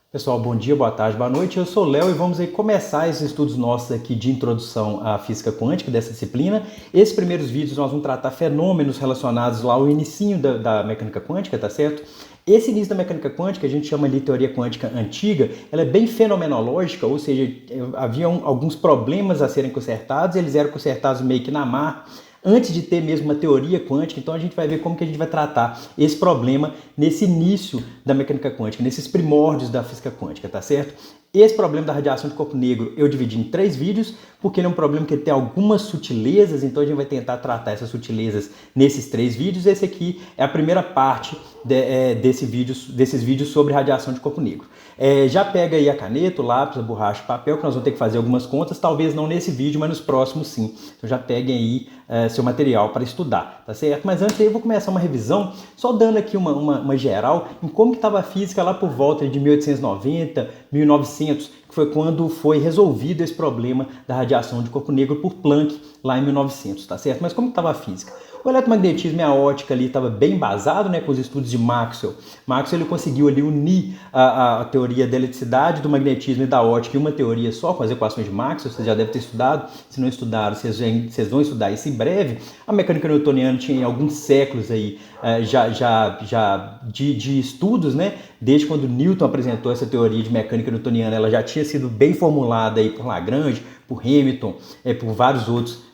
Pessoal, bom dia, boa tarde, boa noite. Eu sou o Léo e vamos aí começar esses estudos nossos aqui de introdução à física quântica dessa disciplina. Esses primeiros vídeos nós vamos tratar fenômenos relacionados lá ao inicinho da mecânica quântica, tá certo? Esse início da mecânica quântica, a gente chama de teoria quântica antiga, ela é bem fenomenológica, ou seja, haviam alguns problemas a serem consertados, eles eram consertados meio que na marra, antes de ter mesmo uma teoria quântica. Então a gente vai ver como que a gente vai tratar esse problema nesse início da mecânica quântica, nesses primórdios da física quântica, tá certo? Esse problema da radiação de corpo negro eu dividi em 3 vídeos, porque ele é um problema que tem algumas sutilezas, então a gente vai tentar tratar essas sutilezas nesses 3 vídeos. Esse aqui é a primeira parte desses vídeos sobre radiação de corpo negro. Já pega aí a caneta, o lápis, a borracha, o papel, que nós vamos ter que fazer algumas contas, talvez não nesse vídeo, mas nos próximos sim. Então já peguem aí seu material para estudar, tá certo? Mas antes eu vou começar uma revisão, só dando aqui uma geral em como que estava a física lá por volta de 1890, 1900, que foi quando foi resolvido esse problema da radiação de corpo negro por Planck, lá em 1900, tá certo? Mas como que estava a física? O eletromagnetismo e a ótica ali estava bem embasado, né, com os estudos de Maxwell. Maxwell ele conseguiu ali unir a teoria da eletricidade, do magnetismo e da ótica em uma teoria só, com as equações de Maxwell. Vocês já devem ter estudado. Se não estudaram, vocês vão estudar isso em breve. A mecânica newtoniana tinha alguns séculos aí de estudos, né? Desde quando Newton apresentou essa teoria de mecânica newtoniana, ela já tinha sido bem formulada aí por Lagrange, por Hamilton, por vários outros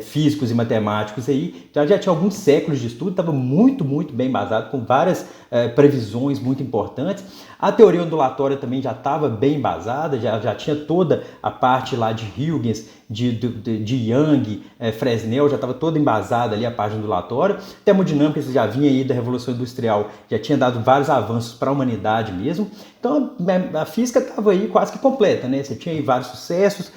físicos e matemáticos aí. Já tinha alguns séculos de estudo, estava muito bem embasado, com várias previsões muito importantes. A teoria ondulatória também já estava bem embasada, já tinha toda a parte lá de Huygens, de Young, Fresnel, já estava toda embasada ali a parte ondulatória. Termodinâmica, você já vinha aí da Revolução Industrial, já tinha dado vários avanços para a humanidade mesmo. Então a física estava aí quase que completa, né? Você tinha aí vários sucessos,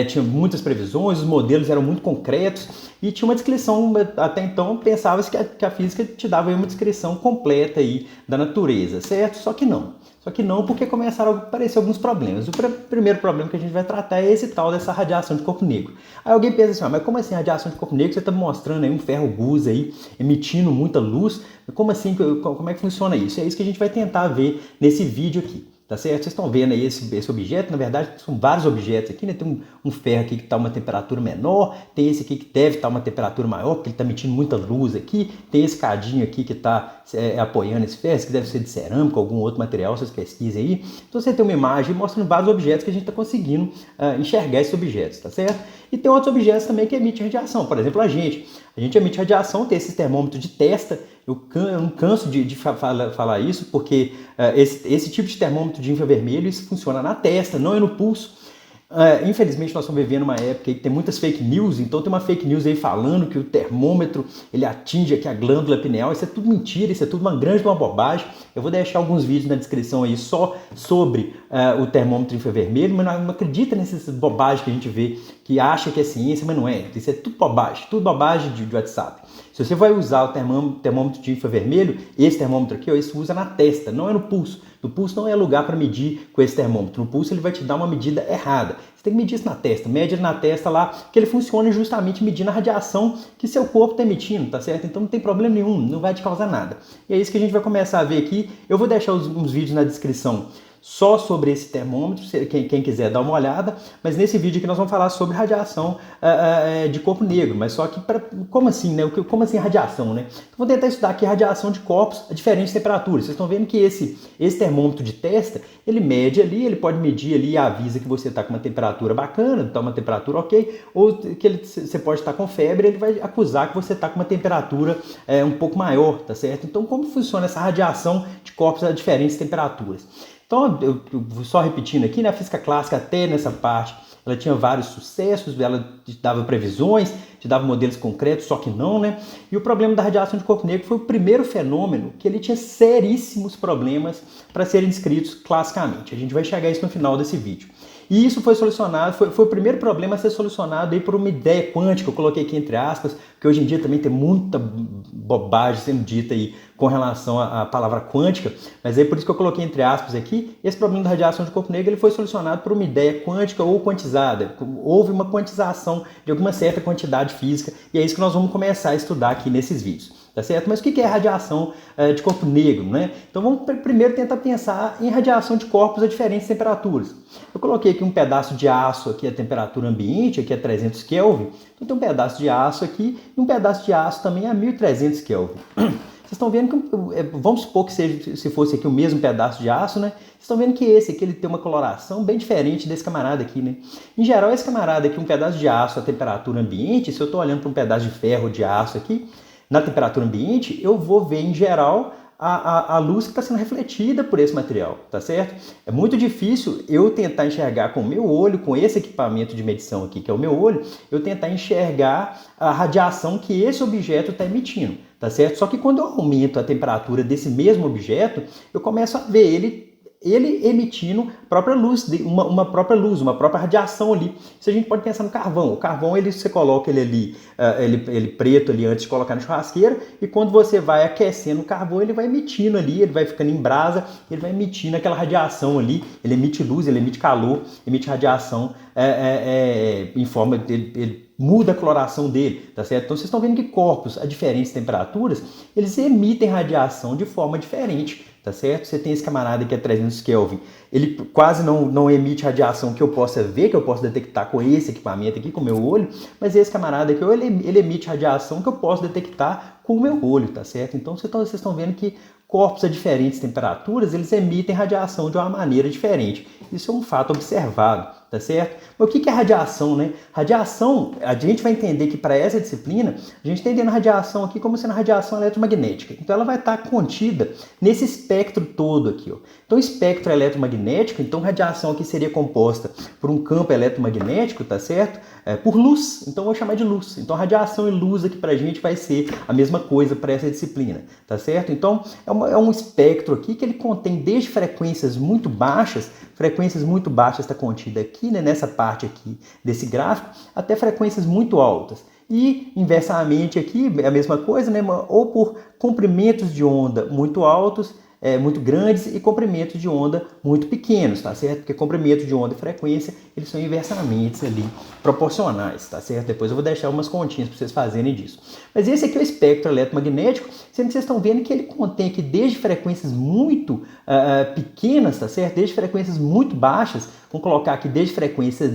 tinha muitas previsões, os modelos eram muito concretos e tinha uma descrição, até então pensava-se que a física te dava aí uma descrição completa aí da natureza, certo? Só que não, porque começaram a aparecer alguns problemas. O primeiro problema que a gente vai tratar é esse tal dessa radiação de corpo negro. Aí alguém pensa assim, mas como assim radiação de corpo negro? Você está mostrando aí um ferro gusa aí, emitindo muita luz, como assim, como é que funciona isso? É isso que a gente vai tentar ver nesse vídeo aqui. Tá certo? Vocês estão vendo aí esse objeto, na verdade são vários objetos aqui, né? Tem um ferro aqui que está uma temperatura menor, tem esse aqui que deve estar uma temperatura maior, porque ele está emitindo muita luz aqui, tem esse cadinho aqui que está apoiando esse ferro, esse que deve ser de cerâmica, algum outro material, vocês pesquisem aí. Então você tem uma imagem mostrando vários objetos que a gente está conseguindo enxergar esses objetos, tá certo? E tem outros objetos também que emitem radiação, por exemplo a gente emite radiação, tem esses termômetros de testa. Eu não canso de falar isso, porque esse tipo de termômetro de infravermelho, isso funciona na testa, não é no pulso. Infelizmente nós estamos vivendo uma época que tem muitas fake news, então tem uma fake news aí falando que o termômetro ele atinge aqui a glândula pineal. Isso é tudo mentira, isso é tudo uma grande bobagem. Eu vou deixar alguns vídeos na descrição aí só sobre o termômetro infravermelho, mas não acredita nessas bobagens que a gente vê, que acha que é ciência, mas não é. Isso é tudo bobagem de WhatsApp. Se você vai usar o termômetro de infravermelho, esse termômetro aqui, esse usa na testa, não é no pulso. No pulso não é lugar para medir com esse termômetro. No pulso ele vai te dar uma medida errada. Você tem que medir isso na testa. Mede na testa lá, que ele funciona justamente medindo a radiação que seu corpo está emitindo, tá certo? Então não tem problema nenhum, não vai te causar nada. E é isso que a gente vai começar a ver aqui. Eu vou deixar uns vídeos na descrição só sobre esse termômetro, quem quiser dar uma olhada, mas nesse vídeo aqui nós vamos falar sobre radiação de corpo negro, mas só que, como assim, né? Como assim radiação, né? Então, vou tentar estudar aqui radiação de corpos a diferentes temperaturas. Vocês estão vendo que esse termômetro de testa, ele mede ali, ele pode medir ali e avisa que você está com uma temperatura bacana, está uma temperatura ok, ou que você pode estar com febre, ele vai acusar que você está com uma temperatura um pouco maior, tá certo? Então, como funciona essa radiação de corpos a diferentes temperaturas? Então, eu só repetindo aqui, na física clássica, até nessa parte, ela tinha vários sucessos, ela te dava previsões, te dava modelos concretos, só que não, né? E o problema da radiação de corpo negro foi o primeiro fenômeno que ele tinha seríssimos problemas para serem descritos classicamente. A gente vai chegar a isso no final desse vídeo. E isso foi solucionado, foi o primeiro problema a ser solucionado aí por uma ideia quântica, eu coloquei aqui entre aspas, porque hoje em dia também tem muita bobagem sendo dita aí com relação à palavra quântica, mas é por isso que eu coloquei entre aspas aqui. Esse problema da radiação de corpo negro ele foi solucionado por uma ideia quântica ou quantizada. Houve uma quantização de alguma certa quantidade física e é isso que nós vamos começar a estudar aqui nesses vídeos. tá certo? Mas o que é radiação de corpo negro, né? Então vamos primeiro tentar pensar em radiação de corpos a diferentes temperaturas. Eu coloquei aqui um pedaço de aço aqui a temperatura ambiente, aqui é 300 Kelvin. Então tem um pedaço de aço aqui e um pedaço de aço também a 1300 Kelvin. Vocês estão vendo que, vamos supor que seja, se fosse aqui o mesmo pedaço de aço, né? Vocês estão vendo que esse aqui ele tem uma coloração bem diferente desse camarada aqui, né? Em geral, esse camarada aqui, um pedaço de aço a temperatura ambiente, se eu estou olhando para um pedaço de ferro de aço aqui, na temperatura ambiente, eu vou ver, em geral, a luz que está sendo refletida por esse material, tá certo? É muito difícil eu tentar enxergar com o meu olho, com esse equipamento de medição aqui, que é o meu olho, eu tentar enxergar a radiação que esse objeto está emitindo, tá certo? Só que quando eu aumento a temperatura desse mesmo objeto, eu começo a ver ele emitindo própria luz, uma própria luz, uma própria radiação ali. Isso a gente pode pensar no carvão. O carvão, você coloca ele ali, ele preto ali antes de colocar na churrasqueira, e quando você vai aquecendo o carvão, ele vai emitindo ali, ele vai ficando em brasa, ele vai emitindo aquela radiação ali, ele emite luz, ele emite calor, emite radiação em forma ele muda a coloração dele, tá certo? Então vocês estão vendo que corpos a diferentes temperaturas, eles emitem radiação de forma diferente, tá certo? Você tem esse camarada que é 300 Kelvin, ele quase não emite radiação que eu possa ver, que eu possa detectar com esse equipamento aqui, com o meu olho, mas esse camarada aqui, ele emite radiação que eu posso detectar com o meu olho, tá certo? Então vocês estão vendo que corpos a diferentes temperaturas, eles emitem radiação de uma maneira diferente. Isso é um fato observado, tá certo? Mas o que é radiação, né? Radiação, a gente vai entender que para essa disciplina, a gente está entendendo a radiação aqui como sendo radiação eletromagnética. Então ela vai estar contida nesse espectro todo aqui, ó. Então espectro eletromagnético, então radiação aqui seria composta por um campo eletromagnético, tá certo? Por luz, então eu vou chamar de luz. Então radiação e luz aqui para a gente vai ser a mesma coisa para essa disciplina, tá certo? Então é um espectro aqui que ele contém desde frequências muito baixas está contida aqui, né, nessa parte aqui desse gráfico, até frequências muito altas. E inversamente aqui é a mesma coisa, né, ou por comprimentos de onda muito altos, muito grandes, e comprimentos de onda muito pequenos, tá certo? Porque comprimento de onda e frequência, eles são inversamente ali proporcionais, tá certo? Depois eu vou deixar umas continhas para vocês fazerem disso. Mas esse aqui é o espectro eletromagnético, sendo que vocês estão vendo que ele contém aqui desde frequências muito pequenas, tá certo? Desde frequências muito baixas, vamos colocar aqui desde frequências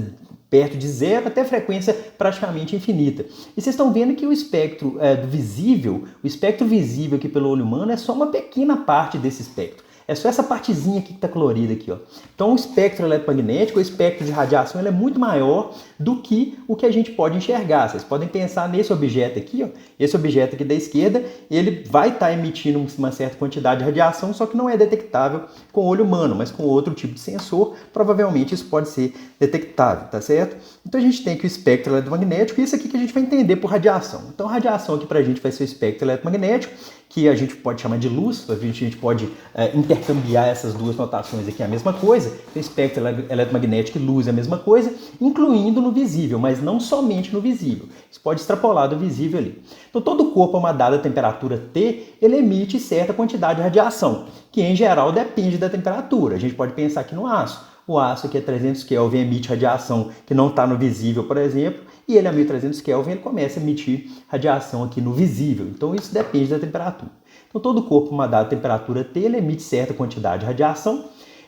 perto de zero até frequência praticamente infinita. E vocês estão vendo que o espectro visível, o espectro visível aqui pelo olho humano é só uma pequena parte desse espectro. É só essa partezinha aqui que está colorida aqui, ó. Então o espectro eletromagnético, o espectro de radiação, ele é muito maior do que o que a gente pode enxergar. Vocês podem pensar nesse objeto aqui, ó. Esse objeto aqui da esquerda, ele vai estar emitindo uma certa quantidade de radiação, só que não é detectável com o olho humano, mas com outro tipo de sensor, provavelmente isso pode ser detectável, tá certo? Então a gente tem aqui o espectro eletromagnético, e isso aqui que a gente vai entender por radiação. Então a radiação aqui para a gente vai ser o espectro eletromagnético, que a gente pode chamar de luz, a gente pode intercambiar essas duas notações aqui, a mesma coisa, então, espectro eletromagnético e luz é a mesma coisa, incluindo no visível, mas não somente no visível. Isso pode extrapolar do visível ali. Então todo corpo a uma dada temperatura T, ele emite certa quantidade de radiação, que em geral depende da temperatura. A gente pode pensar aqui no aço. O aço aqui é 300 Kelvin, emite radiação que não está no visível, por exemplo, e ele a 1300 Kelvin, ele começa a emitir radiação aqui no visível. Então isso depende da temperatura. Então todo corpo, uma dada temperatura T, ele emite certa quantidade de radiação.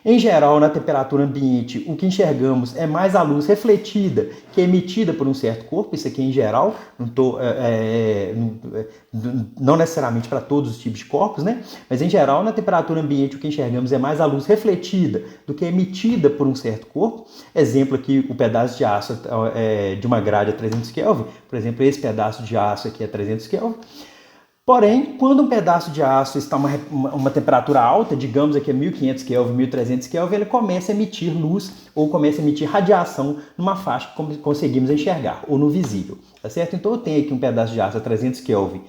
Em geral, na temperatura ambiente, o que enxergamos é mais a luz refletida que é emitida por um certo corpo. Isso aqui em geral, não necessariamente para todos os tipos de corpos, né? Mas em geral, na temperatura ambiente, o que enxergamos é mais a luz refletida do que emitida por um certo corpo. Exemplo aqui, o pedaço de aço de uma grade a 300 Kelvin. Por exemplo, esse pedaço de aço aqui é 300 Kelvin. Porém, quando um pedaço de aço está a uma temperatura alta, digamos aqui é 1500 Kelvin, 1300 Kelvin, ele começa a emitir luz ou começa a emitir radiação numa faixa que conseguimos enxergar, ou no visível, tá certo? Então eu tenho aqui um pedaço de aço a 300 Kelvin,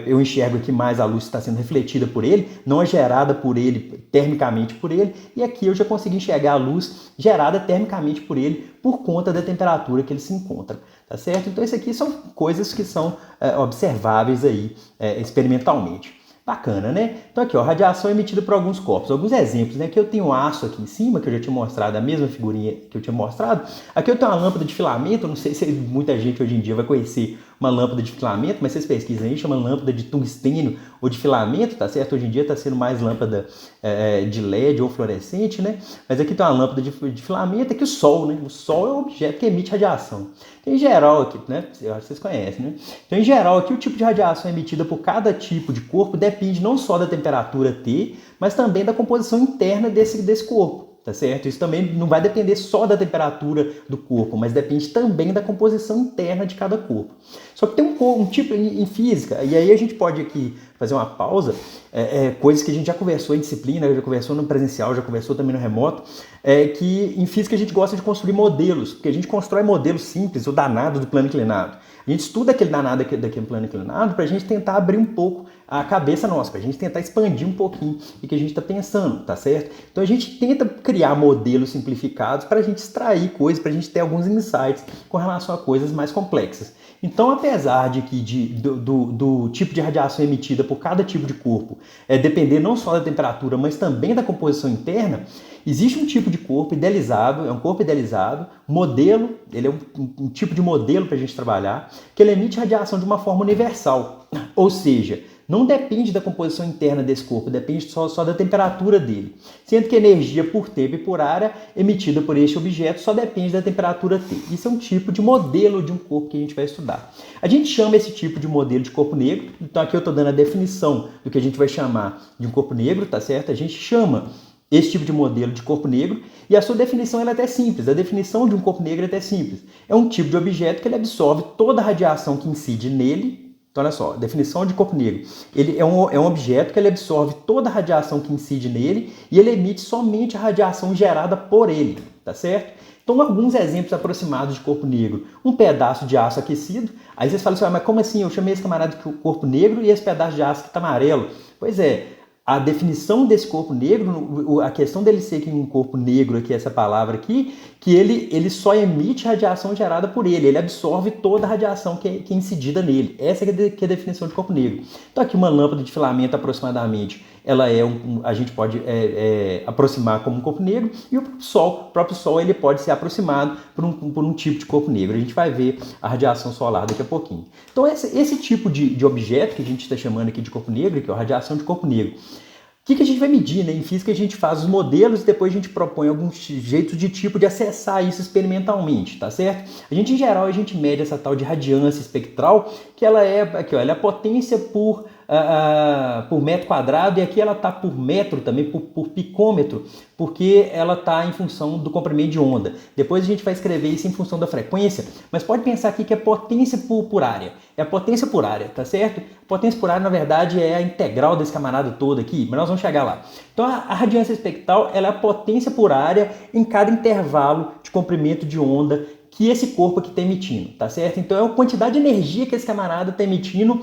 eu enxergo que mais a luz está sendo refletida por ele, não é gerada por ele, termicamente por ele, e aqui eu já consegui enxergar a luz gerada termicamente por ele por conta da temperatura que ele se encontra. Tá certo? Então, isso aqui são coisas que são observáveis aí experimentalmente. Bacana, né? Então, aqui, ó, radiação emitida por alguns corpos. Alguns exemplos, né? Aqui eu tenho um aço aqui em cima, que eu já tinha mostrado, a mesma figurinha que eu tinha mostrado. Aqui eu tenho uma lâmpada de filamento, não sei se muita gente hoje em dia vai conhecer uma lâmpada de filamento, mas vocês pesquisam aí, chama lâmpada de tungstênio ou de filamento, tá certo? Hoje em dia está sendo mais lâmpada de LED ou fluorescente, né? Mas aqui tem uma lâmpada de filamento, aqui o Sol, né? O Sol é um objeto que emite radiação. Então, em geral aqui, né? Eu acho que vocês conhecem, né? Então, em geral aqui, o tipo de radiação emitida por cada tipo de corpo depende não só da temperatura T, mas também da composição interna desse corpo. Tá certo? Isso também não vai depender só da temperatura do corpo, mas depende também da composição interna de cada corpo. Só que tem um tipo em física, e aí a gente pode aqui fazer uma pausa, coisas que a gente já conversou em disciplina, já conversou no presencial, já conversou também no remoto, que em física a gente gosta de construir modelos, porque a gente constrói modelos simples, o danado do plano inclinado. A gente estuda aquele danado daquele plano inclinado para a gente tentar abrir um pouco a cabeça nossa, para a gente tentar expandir um pouquinho o que a gente está pensando, tá certo? Então a gente tenta criar modelos simplificados para a gente extrair coisas, para a gente ter alguns insights com relação a coisas mais complexas. Então, apesar de que do tipo de radiação emitida por cada tipo de corpo depender não só da temperatura, mas também da composição interna, existe um tipo de corpo idealizado, é um corpo idealizado, modelo, ele é um tipo de modelo para a gente trabalhar, que ele emite radiação de uma forma universal, ou seja, não depende da composição interna desse corpo, depende só da temperatura dele. Sendo que a energia por tempo e por área emitida por este objeto só depende da temperatura T. Isso é um tipo de modelo de um corpo que a gente vai estudar. A gente chama esse tipo de modelo de corpo negro, então aqui eu estou dando a definição do que a gente vai chamar de um corpo negro, tá certo? A gente chama esse tipo de modelo de corpo negro, e a sua definição ela é até simples. A definição de um corpo negro é até simples. É um tipo de objeto que ele absorve toda a radiação que incide nele. Então, olha só, definição de corpo negro. Ele é um objeto que ele absorve toda a radiação que incide nele e ele emite somente a radiação gerada por ele, tá certo? Então, alguns exemplos aproximados de corpo negro. Um pedaço de aço aquecido. Aí vocês falam assim, mas como assim? Eu chamei esse camarada de corpo negro e esse pedaço de aço que está amarelo. Pois é, a definição desse corpo negro, a questão dele ser que um corpo negro, aqui essa palavra aqui, que ele só emite radiação gerada por ele absorve toda a radiação que é incidida nele. Essa que é a definição de corpo negro. Então aqui uma lâmpada de filamento aproximadamente, ela a gente pode aproximar como um corpo negro, e o próprio Sol ele pode ser aproximado por um tipo de corpo negro. A gente vai ver a radiação solar daqui a pouquinho. Então esse tipo de objeto que a gente está chamando aqui de corpo negro, que é a radiação de corpo negro, o que a gente vai medir, né? Em física a gente faz os modelos e depois a gente propõe alguns jeitos de tipo de acessar isso experimentalmente, tá certo? Em geral, a gente mede essa tal de radiância espectral, que ela é a potência por metro quadrado, e aqui ela está por metro também, por picômetro, porque ela está em função do comprimento de onda. Depois a gente vai escrever isso em função da frequência, mas pode pensar aqui que é potência por área. É a potência por área, tá certo? A potência por área, na verdade, é a integral desse camarada todo aqui, mas nós vamos chegar lá. Então, a radiância espectral ela é a potência por área em cada intervalo de comprimento de onda que esse corpo aqui está emitindo, tá certo? Então é a quantidade de energia que esse camarada está emitindo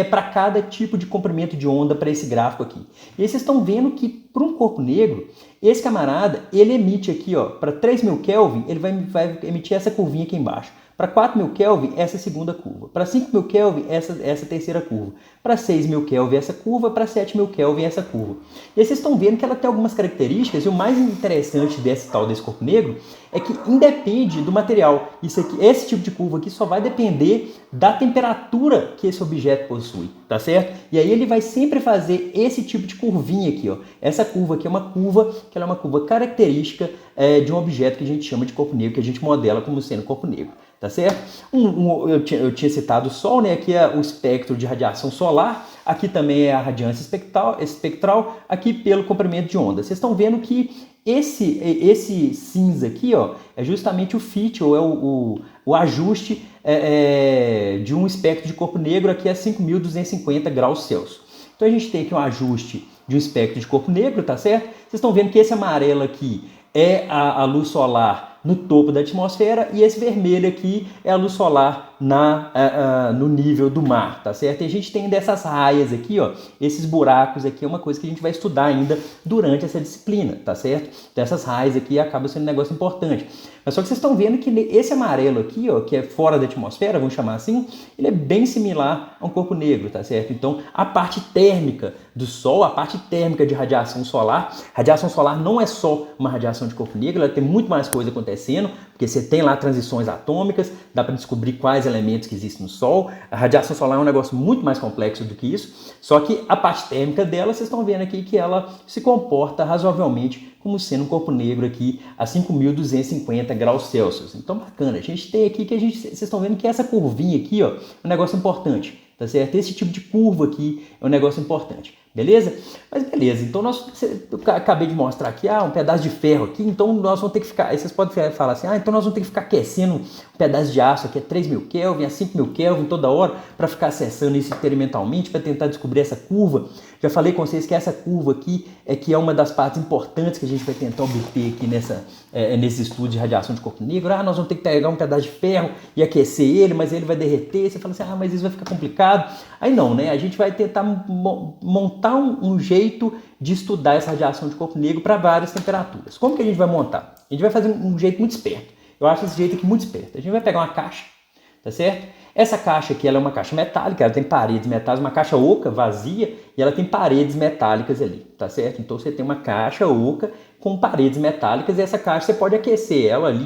para cada tipo de comprimento de onda para esse gráfico aqui. E aí vocês estão vendo que para um corpo negro, esse camarada, ele emite aqui, para 3.000 Kelvin, ele vai emitir essa curvinha aqui embaixo. Para 4.000 Kelvin, essa segunda curva. Para 5.000 Kelvin, essa terceira curva. Para 6.000 Kelvin, essa curva. Para 7.000 Kelvin, essa curva. E aí vocês estão vendo que ela tem algumas características, e o mais interessante desse corpo negro é que independe do material. Esse tipo de curva aqui só vai depender da temperatura que esse objeto possui, tá certo? E aí ele vai sempre fazer esse tipo de curvinha aqui, ó. Essa curva aqui é uma curva característica de um objeto que a gente chama de corpo negro, que a gente modela como sendo corpo negro. Tá certo? Eu tinha citado o Sol, né? Aqui é o espectro de radiação solar, aqui também é a radiância espectral, aqui pelo comprimento de onda. Vocês estão vendo que esse cinza aqui, ó, é justamente o fit, ou é o ajuste de um espectro de corpo negro aqui a 5.250 graus Celsius. Então a gente tem aqui um ajuste de um espectro de corpo negro, tá certo? Vocês estão vendo que esse amarelo aqui é a luz solar no topo da atmosfera, e esse vermelho aqui é a luz solar no nível do mar, tá certo? E a gente tem dessas raias aqui, ó, esses buracos aqui é uma coisa que a gente vai estudar ainda durante essa disciplina, tá certo? Então essas raias aqui acabam sendo um negócio importante. Mas só que vocês estão vendo que esse amarelo aqui, ó, que é fora da atmosfera, vamos chamar assim, ele é bem similar a um corpo negro, tá certo? Então a parte térmica do Sol, a parte térmica de radiação solar não é só uma radiação de corpo negro, ela tem muito mais coisa acontecendo, porque você tem lá transições atômicas, dá para descobrir quais elementos que existem no Sol. A radiação solar é um negócio muito mais complexo do que isso, só que a parte térmica dela, vocês estão vendo aqui que ela se comporta razoavelmente como sendo um corpo negro aqui a 5.250 graus Celsius. Então, bacana. A gente tem aqui que vocês estão vendo que essa curvinha aqui, ó, é um negócio importante, tá certo? Esse tipo de curva aqui é um negócio importante. Beleza? Mas beleza, então eu acabei de mostrar aqui, um pedaço de ferro aqui, então nós vamos ter que ficar, aí vocês podem falar assim, então nós vamos ter que ficar aquecendo um pedaço de aço aqui a 3.000 Kelvin, a 5.000 Kelvin toda hora, para ficar acessando isso experimentalmente, para tentar descobrir essa curva. Já falei com vocês que essa curva aqui é uma das partes importantes que a gente vai tentar obter aqui nesse estudo de radiação de corpo negro. Nós vamos ter que pegar um pedaço de ferro e aquecer ele, mas ele vai derreter. Você fala assim, mas isso vai ficar complicado. Aí não, né? A gente vai tentar montar um jeito de estudar essa radiação de corpo negro para várias temperaturas. Como que a gente vai montar? A gente vai fazer um jeito muito esperto. Eu acho esse jeito aqui muito esperto. A gente vai pegar uma caixa, tá certo? Essa caixa aqui ela é uma caixa metálica, ela tem paredes metálicas, uma caixa oca vazia e ela tem paredes metálicas ali, tá certo? Então você tem uma caixa oca com paredes metálicas e essa caixa você pode aquecer ela ali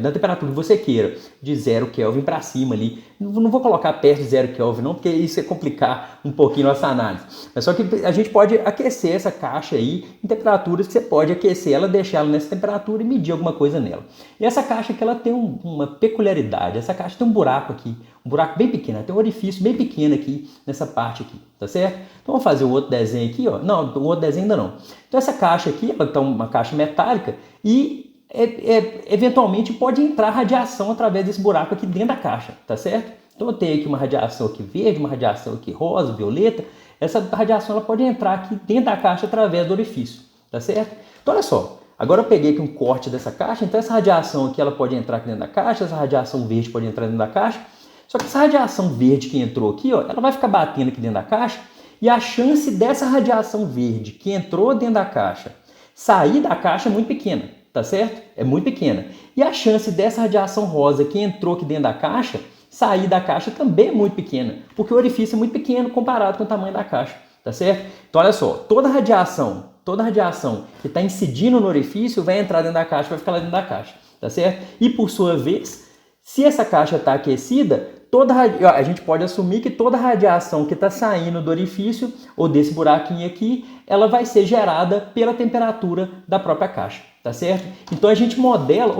da temperatura que você queira, de 0 Kelvin para cima ali. Não vou colocar perto de 0 Kelvin não, porque isso é complicar um pouquinho nossa análise. Mas só que a gente pode aquecer essa caixa aí em temperaturas que você pode aquecer ela, deixar ela nessa temperatura e medir alguma coisa nela. E essa caixa aqui ela tem uma peculiaridade. Essa caixa tem um buraco aqui, um buraco bem pequeno, tem um orifício bem pequeno aqui nessa parte aqui, tá certo? Então vamos fazer o outro desenho aqui, ó. Não, o outro desenho ainda não. Então essa caixa aqui, ela tá uma caixa metálica e eventualmente pode entrar radiação através desse buraco aqui dentro da caixa, tá certo? Então eu tenho aqui uma radiação aqui verde, uma radiação aqui rosa, violeta. Essa radiação ela pode entrar aqui dentro da caixa através do orifício, tá certo? Então olha só, agora eu peguei aqui um corte dessa caixa, então essa radiação aqui ela pode entrar aqui dentro da caixa, essa radiação verde pode entrar dentro da caixa, só que essa radiação verde que entrou aqui, ó, ela vai ficar batendo aqui dentro da caixa e a chance dessa radiação verde que entrou dentro da caixa sair da caixa é muito pequena. Tá certo? É muito pequena. E a chance dessa radiação rosa que entrou aqui dentro da caixa, sair da caixa também é muito pequena, porque o orifício é muito pequeno comparado com o tamanho da caixa, tá certo? Então olha só, toda radiação que está incidindo no orifício vai entrar dentro da caixa, vai ficar lá dentro da caixa, tá certo? E por sua vez, se essa caixa está aquecida, a gente pode assumir que toda radiação que está saindo do orifício ou desse buraquinho aqui, ela vai ser gerada pela temperatura da própria caixa, tá certo? Então a gente modela,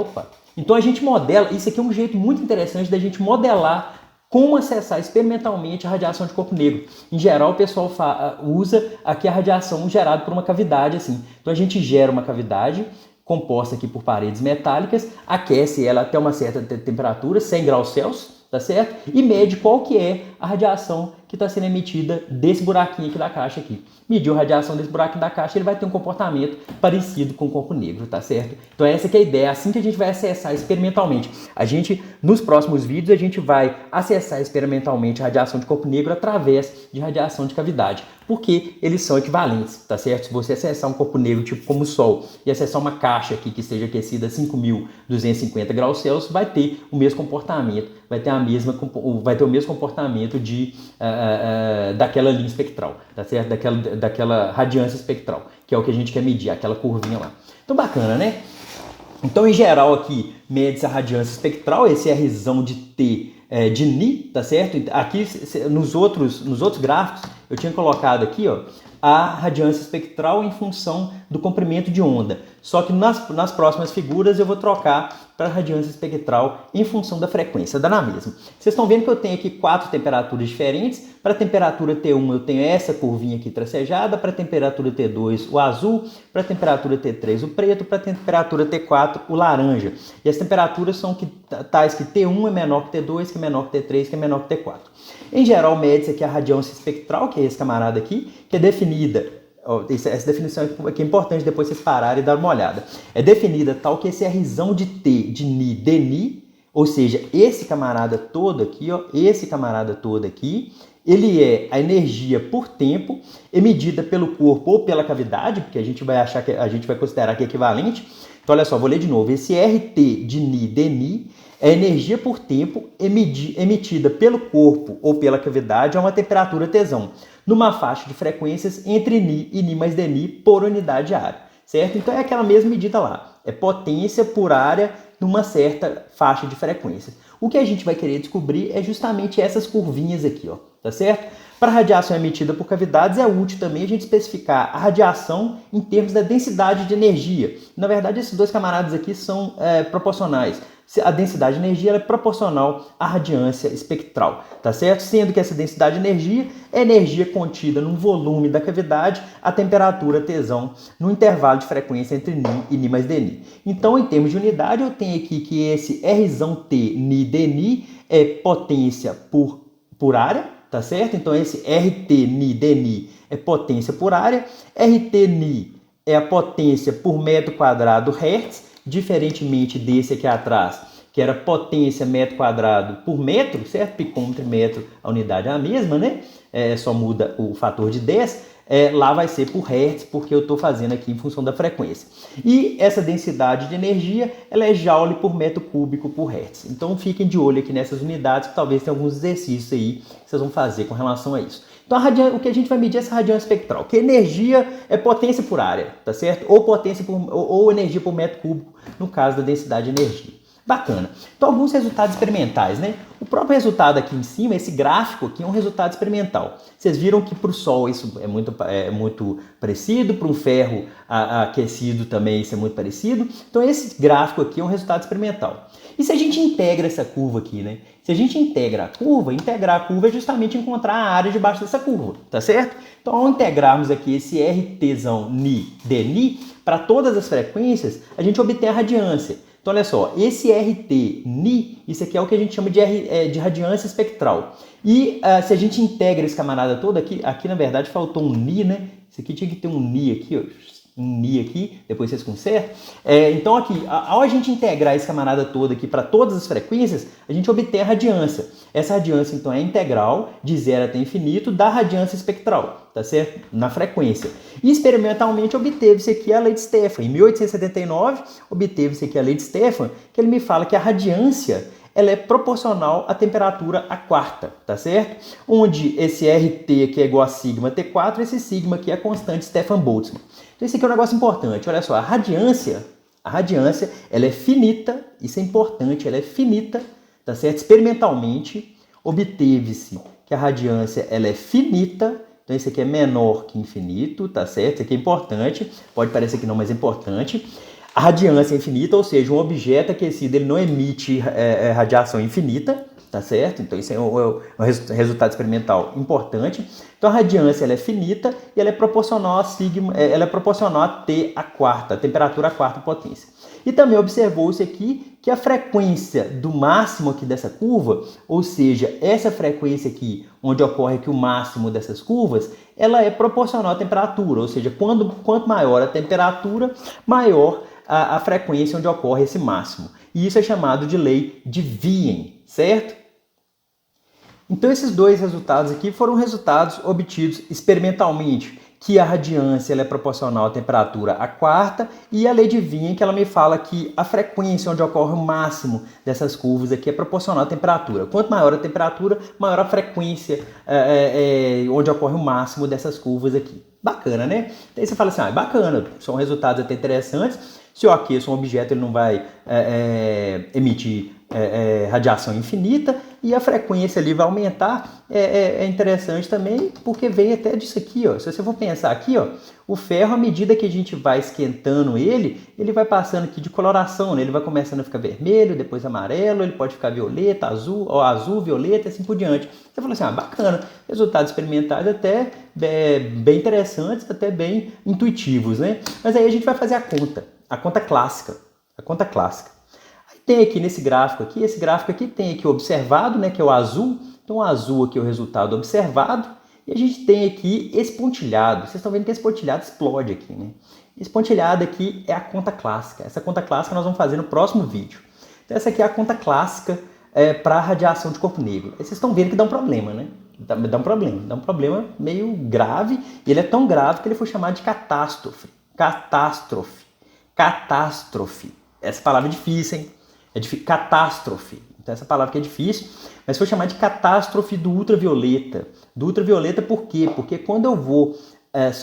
isso aqui é um jeito muito interessante da gente modelar como acessar experimentalmente a radiação de corpo negro. Em geral, o pessoal usa aqui a radiação gerada por uma cavidade assim. Então a gente gera uma cavidade composta aqui por paredes metálicas, aquece ela até uma certa temperatura, 100 graus Celsius, tá certo? E mede qual que é a radiação que está sendo emitida desse buraquinho aqui da caixa aqui. Mediu a radiação desse buraquinho da caixa, ele vai ter um comportamento parecido com o corpo negro, tá certo? Então essa que é a ideia, é assim que a gente vai acessar experimentalmente. Nos próximos vídeos, a gente vai acessar experimentalmente a radiação de corpo negro através de radiação de cavidade, porque eles são equivalentes, tá certo? Se você acessar um corpo negro tipo como o Sol e acessar uma caixa aqui que esteja aquecida a 5.250 graus Celsius, vai ter o mesmo comportamento, vai ter o mesmo comportamento daquela linha espectral, tá certo? Daquela radiância espectral, que é o que a gente quer medir, aquela curvinha lá. Então bacana, né? Então em geral aqui mede-se a radiância espectral, esse Rzão de T de Ni, tá certo? Aqui nos outros gráficos eu tinha colocado aqui, ó, a radiância espectral em função do comprimento de onda. Só que nas próximas figuras eu vou trocar para a radiância espectral em função da frequência, dá na mesma. Vocês estão vendo que eu tenho aqui 4 temperaturas diferentes. Para a temperatura T1 eu tenho essa curvinha aqui tracejada, para a temperatura T2 o azul, para a temperatura T3 o preto, para a temperatura T4 o laranja. E as temperaturas são tais que T1 é menor que T2, que é menor que T3, que é menor que T4. Em geral, mede-se aqui a radiância espectral, que é esse camarada aqui, que é definida, essa definição aqui é importante depois vocês pararem e dar uma olhada. É definida tal que esse Rzão de T de Ni de Ni, ou seja, esse camarada todo aqui, ó, ele é a energia por tempo emitida pelo corpo ou pela cavidade, porque a gente vai considerar que é equivalente. Então, olha só, vou ler de novo. Esse RT de Ni de Ni é energia por tempo emitida pelo corpo ou pela cavidade a uma temperatura Tzão, numa faixa de frequências entre Ni e Ni mais Dni por unidade de área. certo? Então é aquela mesma medida lá, é potência por área numa certa faixa de frequência. O que a gente vai querer descobrir é justamente essas curvinhas aqui, ó, tá certo? Para a radiação emitida por cavidades é útil também a gente especificar a radiação em termos da densidade de energia. Na verdade, esses dois camaradas aqui são proporcionais. A densidade de energia é proporcional à radiância espectral, tá certo? Sendo que essa densidade de energia é energia contida num volume da cavidade a temperatura Tsão no intervalo de frequência entre Ni e Ni mais Dni. Então, em termos de unidade, eu tenho aqui que esse Rzão T Ni Dni é potência por área, tá certo? Então, esse RT Ni Dni é potência por área, RT Ni é a potência por metro quadrado Hertz, diferentemente desse aqui atrás, que era potência metro quadrado por metro, certo? Picômetro e metro, a unidade é a mesma, né? Só muda o fator de 10. Lá vai ser por Hertz, porque eu estou fazendo aqui em função da frequência. E essa densidade de energia, ela é Joule por metro cúbico por Hertz. Então fiquem de olho aqui nessas unidades, que talvez tenha alguns exercícios aí que vocês vão fazer com relação a isso. Então, o que a gente vai medir é essa radiância espectral, que energia é potência por área, tá certo? Ou energia por metro cúbico, no caso da densidade de energia. Bacana. Então, alguns resultados experimentais, né? O próprio resultado aqui em cima, esse gráfico aqui é um resultado experimental. Vocês viram que para o Sol isso é muito parecido, para um ferro aquecido também isso é muito parecido. Então, esse gráfico aqui é um resultado experimental. E se a gente integra essa curva aqui, né? Se a gente integrar a curva é justamente encontrar a área debaixo dessa curva, tá certo? Então, ao integrarmos aqui esse RTzão Ni Dni para todas as frequências, a gente obtém a radiância. Então, olha só, esse RT Ni, isso aqui é o que a gente chama de radiância espectral. E se a gente integra esse camarada todo aqui na verdade faltou um Ni, né? Isso aqui tinha que ter um Ni aqui, ó. Um Ni aqui, depois vocês consertam. Então aqui, ao a gente integrar esse camarada todo aqui para todas as frequências, a gente obtém a radiância. Essa radiância, então, é integral, de 0 até infinito, da radiância espectral, tá certo? Na frequência. E experimentalmente obteve-se aqui a lei de Stefan. Em 1879, obteve-se aqui a lei de Stefan, que ele me fala que a radiância ela é proporcional à temperatura a quarta, tá certo? Onde esse RT aqui é igual a sigma T4, esse sigma aqui é a constante Stefan-Boltzmann. Então esse aqui é um negócio importante, olha só, a radiância, ela é finita, isso é importante, ela é finita, tá certo? Experimentalmente, obteve-se que a radiância ela é finita, então esse aqui é menor que infinito, tá certo? Isso aqui é importante, pode parecer que não, mas é importante. A radiância é infinita, ou seja, um objeto aquecido ele não emite radiação infinita, tá certo? Então isso é um resultado experimental importante. Então a radiância ela é finita e ela é proporcional a sigma, ela é proporcional a T a quarta, a temperatura a quarta potência. E também observou-se aqui que a frequência do máximo aqui dessa curva, ou seja, essa frequência aqui, onde ocorre aqui o máximo dessas curvas, ela é proporcional à temperatura, ou seja, quanto maior a temperatura, maior a frequência onde ocorre esse máximo. E isso é chamado de lei de Wien, certo? Então esses dois resultados aqui foram resultados obtidos experimentalmente, que a radiância ela é proporcional à temperatura a quarta, e a lei de Wien, que ela me fala que a frequência onde ocorre o máximo dessas curvas aqui é proporcional à temperatura. Quanto maior a temperatura, maior a frequência onde ocorre o máximo dessas curvas aqui. Bacana, né? Então aí você fala assim, é bacana, são resultados até interessantes. Se eu aqueço um objeto, ele não vai emitir radiação infinita e a frequência ali vai aumentar. É interessante também porque vem até disso aqui, ó. Se você for pensar aqui, ó, o ferro, à medida que a gente vai esquentando ele vai passando aqui de coloração, né? Ele vai começando a ficar vermelho, depois amarelo, ele pode ficar violeta, azul, violeta e assim por diante. Você fala assim, bacana, resultados experimentais até bem interessantes, até bem intuitivos, né? Mas aí a gente vai fazer a conta clássica. Aí tem aqui nesse gráfico aqui, esse gráfico aqui tem aqui o observado, né, que é o azul. Então o azul aqui é o resultado observado. E a gente tem aqui esse pontilhado. Vocês estão vendo que esse pontilhado explode aqui, né? Esse pontilhado aqui é a conta clássica. Essa conta clássica nós vamos fazer no próximo vídeo. Então essa aqui é a conta clássica para a radiação de corpo negro. Aí vocês estão vendo que dá um problema, né? Dá um problema meio grave. E ele é tão grave que ele foi chamado de catástrofe. Catástrofe. Essa palavra é difícil, hein? Catástrofe. Então essa palavra que é difícil, mas foi chamada de catástrofe do ultravioleta. Do ultravioleta por quê? Porque quando eu vou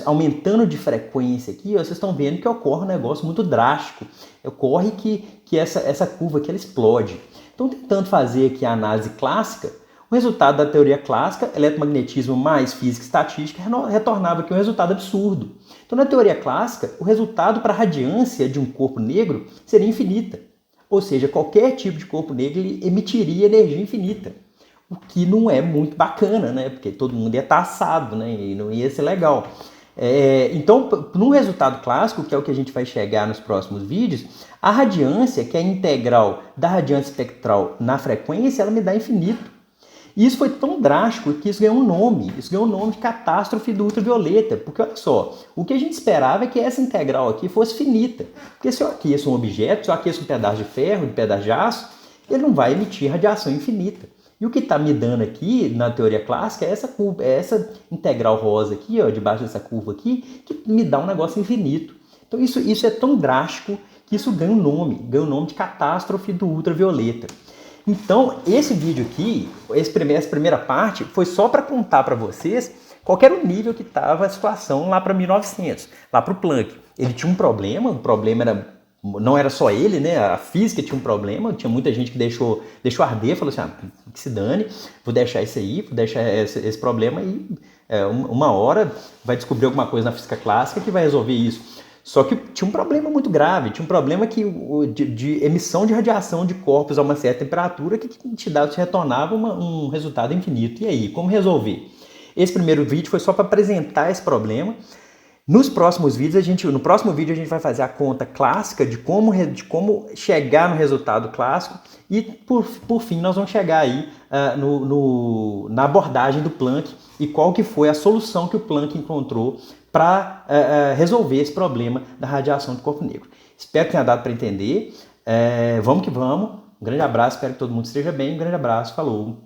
aumentando de frequência aqui, ó, vocês estão vendo que ocorre um negócio muito drástico. Ocorre que essa curva aqui ela explode. Então, tentando fazer aqui a análise clássica, o resultado da teoria clássica, eletromagnetismo mais física e estatística, retornava aqui um resultado absurdo. Então, na teoria clássica, o resultado para a radiância de um corpo negro seria infinita. Ou seja, qualquer tipo de corpo negro ele emitiria energia infinita. O que não é muito bacana, né? Porque todo mundo ia estar assado, né? E não ia ser legal. Então, no resultado clássico, que é o que a gente vai chegar nos próximos vídeos, a radiância, que é a integral da radiância espectral na frequência, ela me dá infinito. E isso foi tão drástico que isso ganhou um nome. Isso ganhou o nome de catástrofe do ultravioleta. Porque, olha só, o que a gente esperava é que essa integral aqui fosse finita. Porque se eu aqueço um objeto, se eu aqueço um pedaço de ferro, um pedaço de aço, ele não vai emitir radiação infinita. E o que está me dando aqui, na teoria clássica, é essa curva, é essa integral rosa aqui, ó, debaixo dessa curva aqui, que me dá um negócio infinito. Então isso é tão drástico que isso ganha o nome de catástrofe do ultravioleta. Então, esse vídeo aqui, essa primeira parte, foi só para contar para vocês qual era o nível que estava a situação lá para 1900, lá para o Planck. Ele tinha um problema, o problema não era só ele, né? A física tinha um problema, tinha muita gente que deixou arder, falou assim, que se dane, vou deixar isso aí, vou deixar esse problema e uma hora vai descobrir alguma coisa na física clássica que vai resolver isso. Só que tinha um problema muito grave, tinha um problema de emissão de radiação de corpos a uma certa temperatura que te retornava um resultado infinito. E aí, como resolver? Esse primeiro vídeo foi só para apresentar esse problema. No próximo vídeo a gente vai fazer a conta clássica de como chegar no resultado clássico e por fim nós vamos chegar aí na abordagem do Planck e qual que foi a solução que o Planck encontrou para resolver esse problema da radiação do corpo negro. Espero que tenha dado para entender. Vamos que vamos. Um grande abraço, espero que todo mundo esteja bem. Um grande abraço, falou!